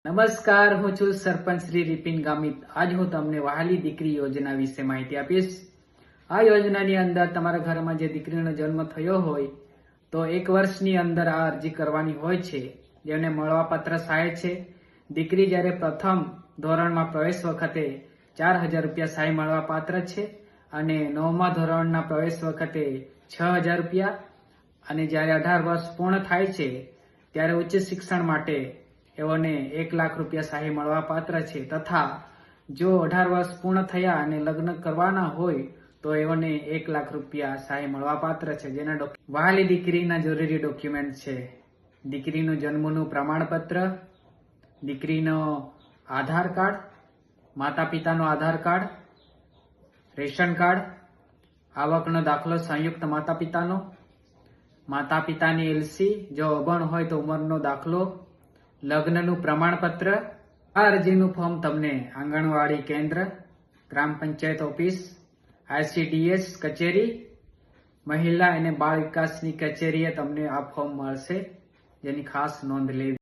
નમસ્કાર, હું છું સરપંચ શ્રી રિપિન ગામિત. આજ હું તમને વહાલી દીકરી યોજના વિશે માહિતી આપીશ. આ યોજનાની અંદર તમારા ઘરમાં જે દીકરીનો જન્મ થયો હોય તો 1 વર્ષની અંદર આ અરજી કરવાની હોય છે, જેને મળવાપાત્ર સહાય છે. દીકરી જ્યારે પ્રથમ ધોરણમાં પ્રવેશ વખતે 4000 રૂપિયા સહાય મળવાપાત્ર છે અને 9મા ધોરણના પ્રવેશ વખતે 6000 રૂપિયા, અને જ્યારે 18 વર્ષ પૂર્ણ થાય છે ત્યારે ઉચ્ચ શિક્ષણ માટે એઓને 1 લાખ રૂપિયા સહાય મળવા પાત્ર છે. તથા જો 18 વર્ષ પૂર્ણ થયા અને લગ્ન કરવાના હોય તો એઓને 1 લાખ રૂપિયા સહાય મળવા પાત્ર છે. જેના વહાલી દીકરીના જરૂરી ડોક્યુમેન્ટ છે: દીકરીનું જન્મનું પ્રમાણપત્ર, દીકરીનો આધાર કાર્ડ, માતા પિતાનો આધાર કાર્ડ, રેશન કાર્ડ, આવકનો દાખલો સંયુક્ત માતા પિતાનો, માતા પિતાની એલસી, જો અભણ હોય તો ઉંમરનો દાખલો, લગ્નનું પ્રમાણપત્ર. આ અરજીનું ફોર્મ તમને આંગણવાડી કેન્દ્ર, ગ્રામ પંચાયત ઓફિસ, ICDS કચેરી, મહિલા અને બાળ વિકાસની કચેરીએ તમને આ ફોર્મ મળશે, જેની ખાસ નોંધ લેવી.